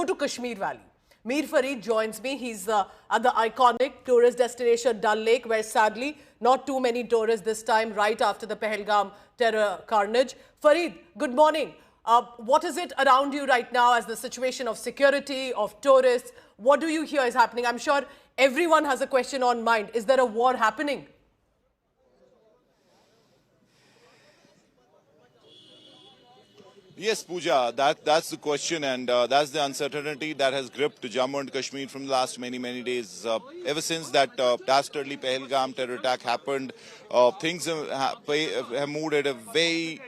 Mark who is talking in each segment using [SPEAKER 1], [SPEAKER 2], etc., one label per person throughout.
[SPEAKER 1] go to Kashmir Valley. Mir Farid joins me. He's at the iconic tourist destination Dal Lake, where sadly not too many tourists this time, right after the Pahalgam terror carnage. Farid, good morning. What is it around you right now as the situation of security, of tourists? What do you hear is happening? I'm sure everyone has a question on mind. Is there a war happening?
[SPEAKER 2] Yes, Pooja, that's the question, and that's the uncertainty that has gripped Jammu and Kashmir from the last many days. Ever since that dastardly Pahalgam terror attack happened, things have moved at a very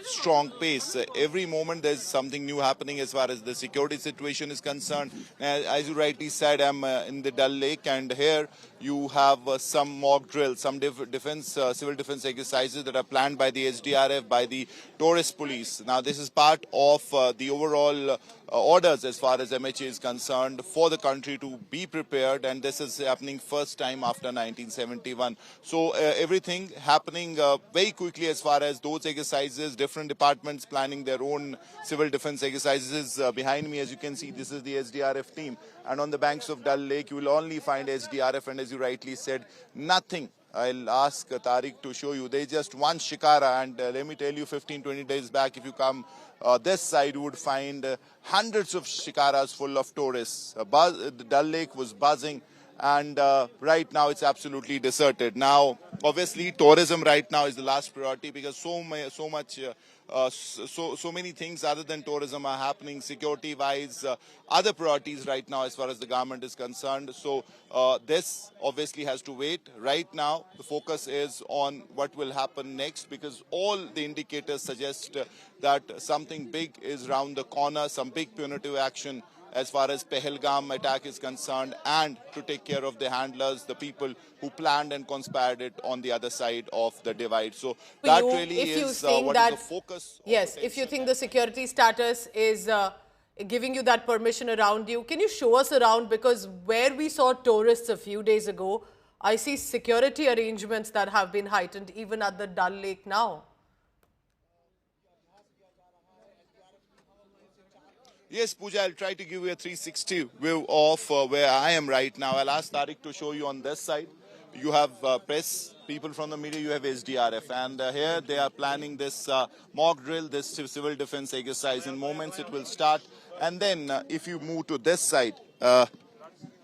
[SPEAKER 2] strong pace. Every moment there's something new happening as far as the security situation is concerned. As you rightly said, I'm in the Dal Lake, and here you have some mock drills, some civil defense exercises that are planned by the SDRF, by the tourist police. Now, this is part of the overall orders as far as MHA is concerned for the country to be prepared, and this is happening first time after 1971. So everything happening very quickly as far as those exercises, different departments planning their own civil defense exercises. Behind me, as you can see, this is the SDRF team, and on the banks of Dal Lake you will only find SDRF, and as you rightly said, nothing. I'll ask Tariq to show you. There's just one shikara, and let me tell you, 15-20 days back, if you come this side, you would find hundreds of shikaras full of tourists. The Dal Lake was buzzing, and right now it's absolutely deserted. Now, obviously, tourism right now is the last priority, because so many things other than tourism are happening security-wise, other priorities right now as far as the government is concerned. So this obviously has to wait. Right now, the focus is on what will happen next, because all the indicators suggest that something big is round the corner, some big punitive action as far as Pahalgam attack is concerned, and to take care of the handlers, the people who planned and conspired it on the other side of the divide. So that really is what is the focus.
[SPEAKER 1] Yes, if you think the security status is giving you that permission around you, can you show us around? Because where we saw tourists a few days ago, I see security arrangements that have been heightened even at the Dal Lake now.
[SPEAKER 2] Yes, Pooja, I'll try to give you a 360 view of where I am right now. I'll ask Tariq to show you on this side. You have press, people from the media, you have SDRF. And here they are planning this mock drill, this civil defense exercise. In moments it will start. And then if you move to this side, to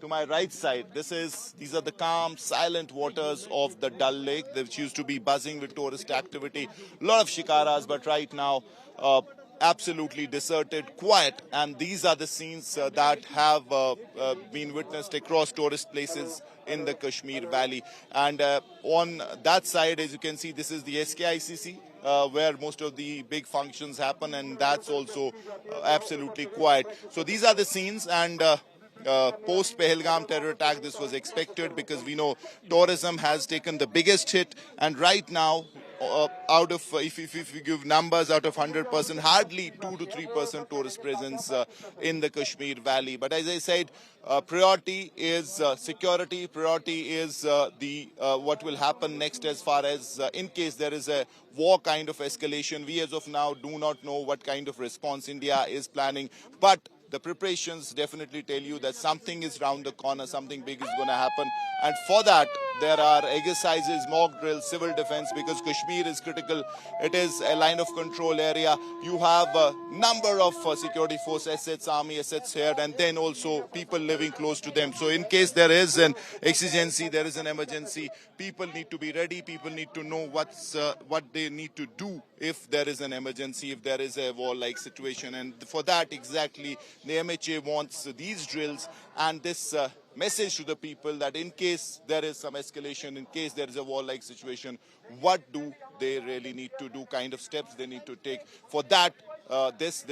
[SPEAKER 2] my right side, these are the calm, silent waters of the Dal Lake, which used to be buzzing with tourist activity. A lot of shikaras, but right now, absolutely deserted, quiet, and these are the scenes that have been witnessed across tourist places in the Kashmir Valley. And on that side, as you can see, this is the SKICC, where most of the big functions happen, and that's also absolutely quiet. So these are the scenes, and post Pahalgam terror attack, this was expected, because we know tourism has taken the biggest hit, and right now, out of if you give numbers, out of 100%, hardly 2 to 3% tourist presence in the Kashmir Valley. But as I said, priority is security. Priority is what will happen next as far as in case there is a war kind of escalation. We as of now do not know what kind of response India is planning, but the preparations definitely tell you that something is round the corner, something big is going to happen. And for that, there are exercises, mock drills, civil defense, because Kashmir is critical. It is a line of control area. You have a number of security force assets, army assets here, and then also people living close to them. So in case there is an exigency, there is an emergency, people need to be ready. People need to know what they need to do if there is an emergency, if there is a war-like situation. And for that, exactly, the MHA wants these drills and this message to the people that in case there is some escalation, in case there is a war-like situation, what do they really need to do, kind of steps they need to take. For that, these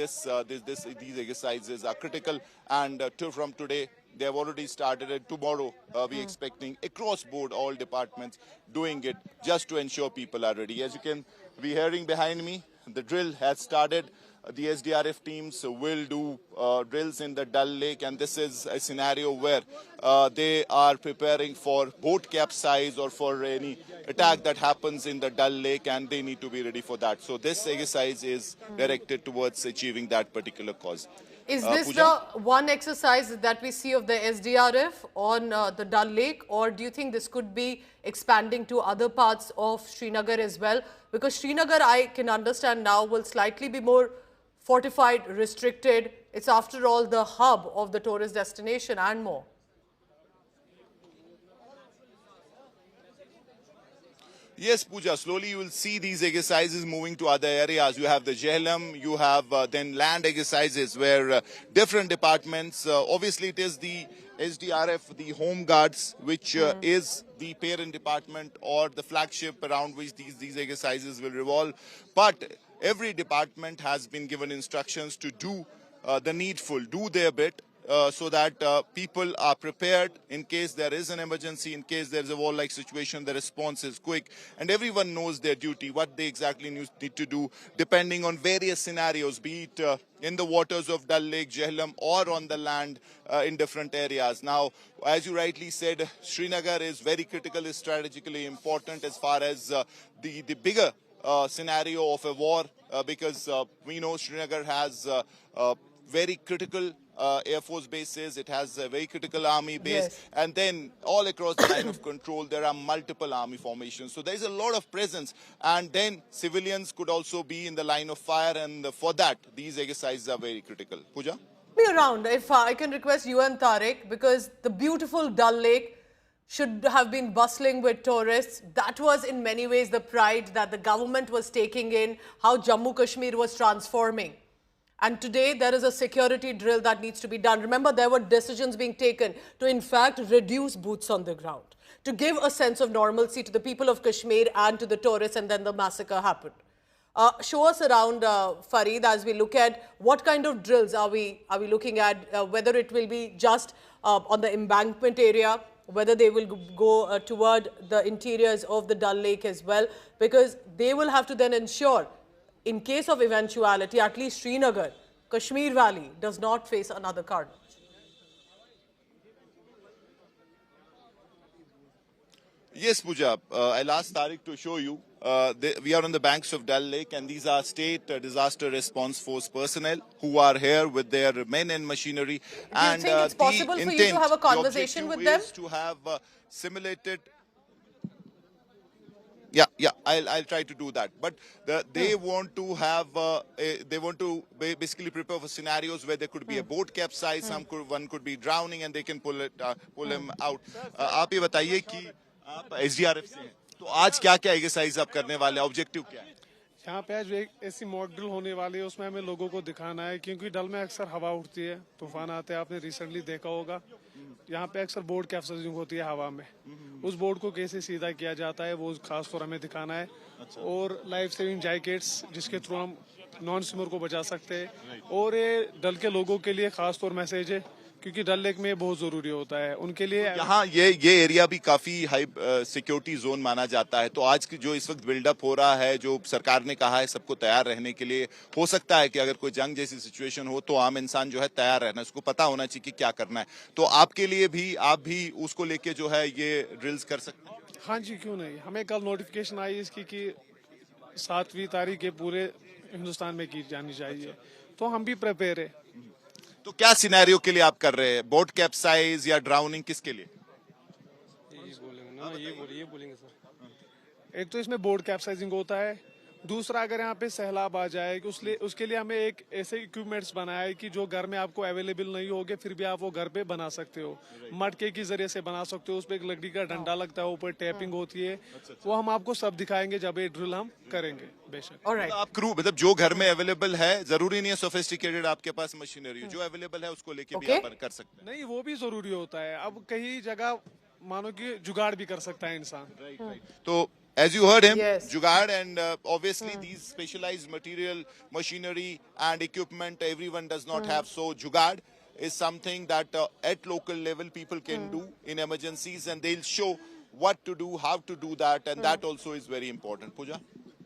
[SPEAKER 2] exercises are critical, and from today, they have already started, and tomorrow we're expecting across board all departments doing it just to ensure people are ready. As you can be hearing behind me, the drill has started. The SDRF teams will do drills in the Dal Lake, and this is a scenario where they are preparing for boat capsize or for any attack that happens in the Dal Lake, and they need to be ready for that. So this exercise is directed towards achieving that particular cause.
[SPEAKER 1] Is this
[SPEAKER 2] Pooja?
[SPEAKER 1] the one exercise that we see of the SDRF on the Dal Lake, or do you think this could be expanding to other parts of Srinagar as well? Because Srinagar, I can understand now, will slightly be more fortified, restricted. It's after all the hub of the tourist destination and more.
[SPEAKER 2] Yes, Pooja, slowly you will see these exercises moving to other areas. You have the Jhelum, you have then land exercises where different departments, obviously it is the SDRF, the Home Guards, which is the parent department or the flagship around which these exercises will revolve. But every department has been given instructions to do the needful, do their bit, so that people are prepared in case there is an emergency, in case there is a war-like situation, the response is quick, and everyone knows their duty, what they exactly need to do, depending on various scenarios, be it in the waters of Dal Lake, Jhelum, or on the land in different areas. Now, as you rightly said, Srinagar is very critical, is strategically important as far as the bigger scenario of a war, because we know Srinagar has very critical Air Force bases, it has a very critical army base,
[SPEAKER 1] Yes.
[SPEAKER 2] and then all across the line of control there are multiple army formations. So there is a lot of presence, and then civilians could also be in the line of fire, and for that these exercises are very critical. Pooja?
[SPEAKER 1] Me around, if I can request you and Tariq, because the beautiful Dal Lake should have been bustling with tourists. That was in many ways the pride that the government was taking in, how Jammu Kashmir was transforming. And today there is a security drill that needs to be done. Remember, there were decisions being taken to in fact reduce boots on the ground, to give a sense of normalcy to the people of Kashmir and to the tourists, and then the massacre happened. Show us around, Fareed, as we look at what kind of drills are we looking at, whether it will be just on the embankment area, whether they will go toward the interiors of the Dal Lake as well, because they will have to then ensure, in case of eventuality, at least Srinagar, Kashmir Valley does not face another carnage.
[SPEAKER 2] Yes, Pooja. I'll ask Tariq to show you. We are on the banks of Dal Lake, and these are state disaster response force personnel who are here with their men and machinery.
[SPEAKER 1] Do you think it's possible for you to have a conversation with them?
[SPEAKER 2] Is to have simulated. Yeah, I'll try to do that. But they want to have, they want to basically prepare for scenarios where there could be a boat capsize, one could be drowning, and they can pull him out. आप ये बताइए कि आप SDRF से हैं, तो आज क्या-क्या एक्सरसाइज आप करने वाले हैं, ऑब्जेक्टिव क्या है?
[SPEAKER 3] यहाँ पे आज एक ऐसी मॉक ड्रिल होने वाली है, उसमें हमें लोगों को दिखाना है, क्योंकि डल में अक्सर हवा उठती है, तूफान आते हैं, आपने रिसेंटली देखा होगा। यहाँ पे अक्सर बोर्ड कैप्सिजिंग होती है हवा में, उस बोर्ड को कैसे सीधा किया जाता है वो खास तौर हमें दिखाना है। और लाइफ सेविंग जैकेट्स जिसके थ्रू हम नॉन स्विमर को बचा सकते हैं। और ये डल के लोगों के लिए खास तौर मैसेज है, क्योंकि डल लेक में बहुत जरूरी होता है उनके लिए।
[SPEAKER 2] यहाँ ये एरिया भी काफी हाई सिक्योरिटी जोन माना जाता है, तो आज की जो इस वक्त बिल्डअप हो रहा है, जो सरकार ने कहा है सबको तैयार रहने के लिए, हो सकता है कि अगर कोई जंग जैसी सिचुएशन हो तो आम इंसान जो है तैयार रहना, उसको पता होना चाहिए कि क्या करना है। तो आपके लिए भी, आप भी उसको लेके जो है ये ड्रिल्स कर सकते हैं?
[SPEAKER 3] हाँ जी, क्यों नहीं। हमें कल नोटिफिकेशन आई इसकी कि 7वीं तारीख ये पूरे हिंदुस्तान में की जानी चाहिए, तो हम भी प्रिपेयर है।
[SPEAKER 2] तो क्या सिनेरियो के लिए आप कर रहे हैं, बोट कैप्साइज या ड्राउनिंग, किसके लिए?
[SPEAKER 3] ये बोलेंगे सर। एक तो इसमें बोर्ड कैप्साइजिंग होता है, दूसरा अगर यहाँ पे सैलाब आ जाए कि उसके लिए हमें एक ऐसे इक्विपमेंट्स बनाया है कि जो घर में आपको अवेलेबल नहीं होगे फिर भी आप वो घर पे बना सकते हो। मटके के जरिए से बना सकते हो, उस पर एक लकड़ी का डंडा लगता है, ऊपर टैपिंग होती है, वो हम आपको सब दिखाएंगे जब ये ड्रिल हम करेंगे। बेशक
[SPEAKER 2] आप क्रू, मतलब जो घर में अवेलेबल है, जरूरी नहीं है सोफिस्टिकेटेड आपके पास मशीनरी, जो अवेलेबल है उसको लेके भी आप कर सकते हैं।
[SPEAKER 3] नहीं, वो भी जरूरी होता है। अब कई जगह मानो कि जुगाड़ भी कर सकता है इंसान।
[SPEAKER 2] तो as you heard him,
[SPEAKER 1] Yes.
[SPEAKER 2] Jugaad, and obviously these specialized material, machinery and equipment everyone does not have. So Jugaad is something that at local level people can do in emergencies, and they'll show what to do, how to do that, and that also is very important. Pooja?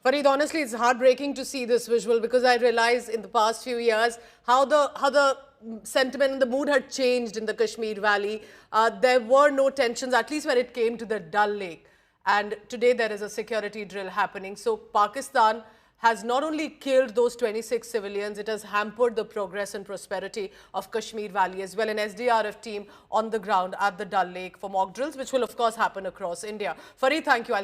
[SPEAKER 1] Fareed, honestly, it's heartbreaking to see this visual, because I realized in the past few years how the sentiment and the mood had changed in the Kashmir Valley. There were no tensions, at least when it came to the Dal Lake. And today there is a security drill happening. So Pakistan has not only killed those 26 civilians, it has hampered the progress and prosperity of Kashmir Valley as well. An SDRF team on the ground at the Dal Lake for mock drills, which will of course happen across India. Fareed, thank you.